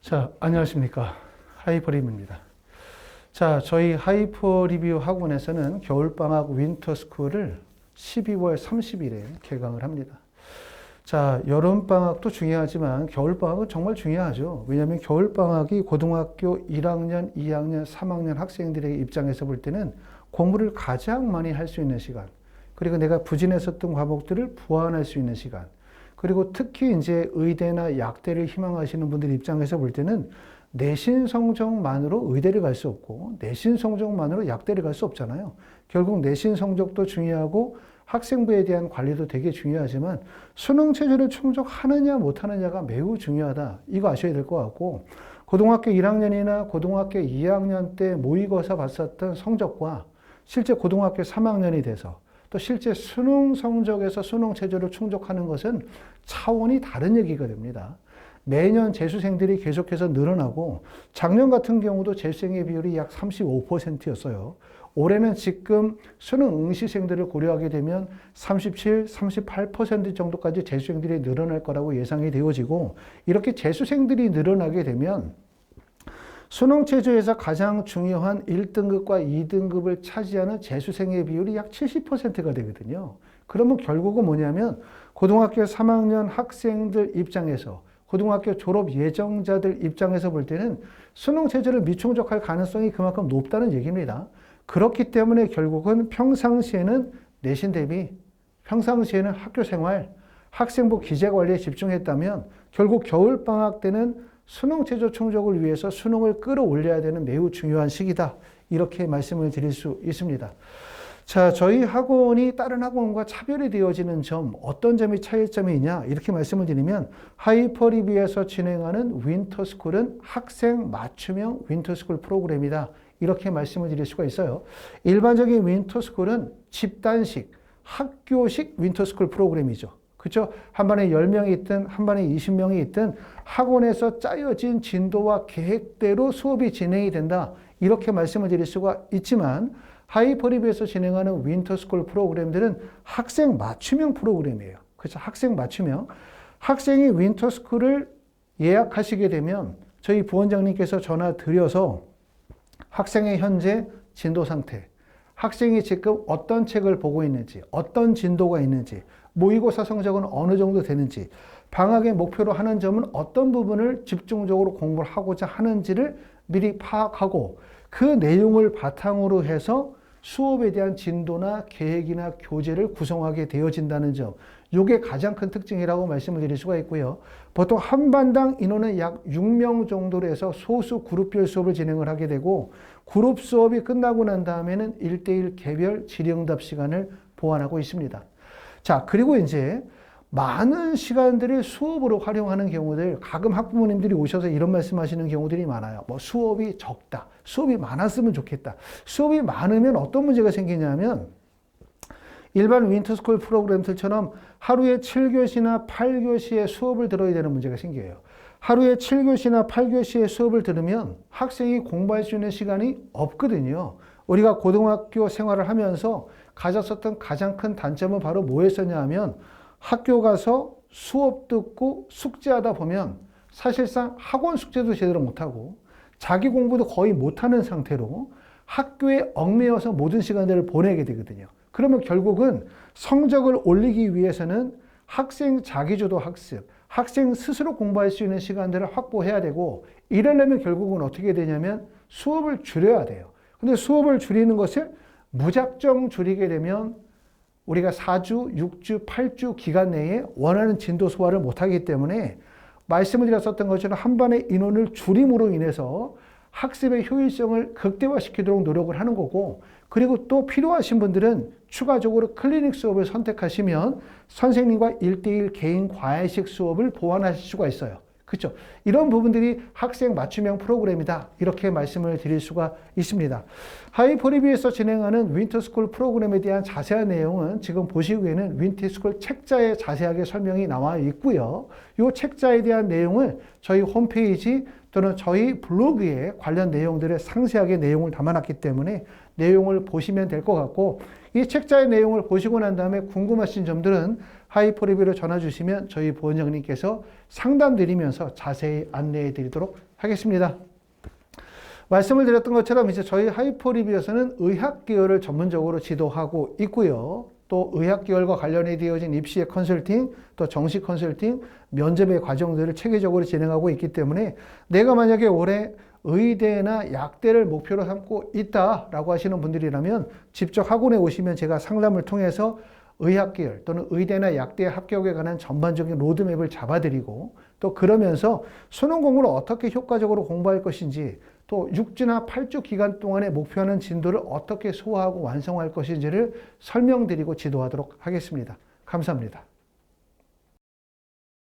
자, 안녕하십니까. 하이퍼리뷰입니다. 자, 저희 하이퍼리뷰 학원에서는 겨울방학 윈터스쿨을 12월 30일에 개강을 합니다. 자, 여름방학도 중요하지만 겨울방학은 정말 중요하죠. 왜냐하면 겨울방학이 고등학교 1학년, 2학년, 3학년 학생들의 입장에서 볼 때는 공부를 가장 많이 할 수 있는 시간, 그리고 내가 부진했었던 과목들을 보완할 수 있는 시간, 그리고 특히 이제 의대나 약대를 희망하시는 분들 입장에서 볼 때는 내신 성적만으로 의대를 갈 수 없고 내신 성적만으로 약대를 갈 수 없잖아요. 결국 내신 성적도 중요하고 학생부에 대한 관리도 되게 중요하지만 수능 체제를 충족하느냐 못하느냐가 매우 중요하다. 이거 아셔야 될 것 같고, 고등학교 1학년이나 고등학교 2학년 때 모의고사 봤었던 성적과 실제 고등학교 3학년이 돼서 또 실제 수능 성적에서 수능 체제를 충족하는 것은 차원이 다른 얘기가 됩니다. 매년 재수생들이 계속해서 늘어나고 작년 같은 경우도 재수생의 비율이 약 35%였어요. 올해는 지금 수능 응시생들을 고려하게 되면 37, 38% 정도까지 재수생들이 늘어날 거라고 예상이 되어지고, 이렇게 재수생들이 늘어나게 되면 수능 체제에서 가장 중요한 1등급과 2등급을 차지하는 재수생의 비율이 약 70%가 되거든요. 그러면 결국은 뭐냐면 고등학교 3학년 학생들 입장에서, 고등학교 졸업 예정자들 입장에서 볼 때는 수능 체제를 미충족할 가능성이 그만큼 높다는 얘기입니다. 그렇기 때문에 결국은 평상시에는 내신 대비, 평상시에는 학교 생활, 학생부 기재 관리에 집중했다면 결국 겨울방학 때는 수능 체제 충족을 위해서 수능을 끌어올려야 되는 매우 중요한 시기다. 이렇게 말씀을 드릴 수 있습니다. 자, 저희 학원이 다른 학원과 차별이 되어지는 점, 어떤 점이 차이점이 있냐? 이렇게 말씀을 드리면, 하이퍼리뷰에서 진행하는 윈터스쿨은 학생 맞춤형 윈터스쿨 프로그램이다. 이렇게 말씀을 드릴 수가 있어요. 일반적인 윈터스쿨은 집단식, 학교식 윈터스쿨 프로그램이죠. 그렇죠? 한 반에 10명이 있든 한 반에 20명이 있든 학원에서 짜여진 진도와 계획대로 수업이 진행이 된다. 이렇게 말씀을 드릴 수가 있지만, 하이퍼리뷰에서 진행하는 윈터스쿨 프로그램들은 학생 맞춤형 프로그램이에요. 그렇죠? 학생 맞춤형. 학생이 윈터스쿨을 예약하시게 되면 저희 부원장님께서 전화 드려서 학생의 현재 진도 상태, 학생이 지금 어떤 책을 보고 있는지, 어떤 진도가 있는지, 모의고사 성적은 어느 정도 되는지, 방학의 목표로 하는 점은 어떤 부분을 집중적으로 공부를 하고자 하는지를 미리 파악하고 그 내용을 바탕으로 해서 수업에 대한 진도나 계획이나 교재를 구성하게 되어진다는 점, 이게 가장 큰 특징이라고 말씀을 드릴 수가 있고요. 보통 한 반당 인원은 약 6명 정도로 해서 소수 그룹별 수업을 진행을 하게 되고, 그룹 수업이 끝나고 난 다음에는 1대1 개별 질의응답 시간을 보완하고 있습니다. 자, 그리고 이제 많은 시간들을 수업으로 활용하는 경우들, 가끔 학부모님들이 오셔서 이런 말씀하시는 경우들이 많아요. 뭐 수업이 적다, 수업이 많았으면 좋겠다. 수업이 많으면 어떤 문제가 생기냐면, 일반 윈터스쿨 프로그램들처럼 하루에 7교시나 8교시의 수업을 들어야 되는 문제가 생겨요. 하루에 7교시나 8교시의 수업을 들으면 학생이 공부할 수 있는 시간이 없거든요. 우리가 고등학교 생활을 하면서 가졌었던 가장 큰 단점은 바로 뭐였었냐 하면, 학교 가서 수업 듣고 숙제하다 보면 사실상 학원 숙제도 제대로 못하고 자기 공부도 거의 못하는 상태로 학교에 얽매여서 모든 시간들을 보내게 되거든요. 그러면 결국은 성적을 올리기 위해서는 학생 자기주도 학습, 학생 스스로 공부할 수 있는 시간들을 확보해야 되고, 이러려면 결국은 어떻게 되냐면 수업을 줄여야 돼요. 근데 수업을 줄이는 것을 무작정 줄이게 되면 우리가 4주, 6주, 8주 기간 내에 원하는 진도 소화를 못하기 때문에 말씀을 드렸었던 것처럼 한 반의 인원을 줄임으로 인해서 학습의 효율성을 극대화시키도록 노력을 하는 거고, 그리고 또 필요하신 분들은 추가적으로 클리닉 수업을 선택하시면 선생님과 1대1 개인 과외식 수업을 보완하실 수가 있어요. 그렇죠? 이런 부분들이 학생 맞춤형 프로그램이다. 이렇게 말씀을 드릴 수가 있습니다. 하이퍼리뷰에서 진행하는 윈터스쿨 프로그램에 대한 자세한 내용은 지금 보시기에는 윈터스쿨 책자에 자세하게 설명이 나와 있고요. 이 책자에 대한 내용을 저희 홈페이지 또는 저희 블로그에 관련 내용들을 상세하게 내용을 담아놨기 때문에 내용을 보시면 될 것 같고, 이 책자의 내용을 보시고 난 다음에 궁금하신 점들은 하이퍼 리뷰로 전화 주시면 저희 부원장님께서 상담 드리면서 자세히 안내해 드리도록 하겠습니다. 말씀을 드렸던 것처럼 이제 저희 하이퍼 리뷰에서는 의학 계열을 전문적으로 지도하고 있고요. 또 의학 계열과 관련해 되어진 입시의 컨설팅, 또 정시 컨설팅, 면접의 과정들을 체계적으로 진행하고 있기 때문에 내가 만약에 올해 의대나 약대를 목표로 삼고 있다라고 하시는 분들이라면 직접 학원에 오시면 제가 상담을 통해서 의학 계열 또는 의대나 약대 합격에 관한 전반적인 로드맵을 잡아드리고 또 그러면서 수능 공부를 어떻게 효과적으로 공부할 것인지 또 6주나 8주 기간 동안에 목표하는 진도를 어떻게 소화하고 완성할 것인지를 설명드리고 지도하도록 하겠습니다. 감사합니다.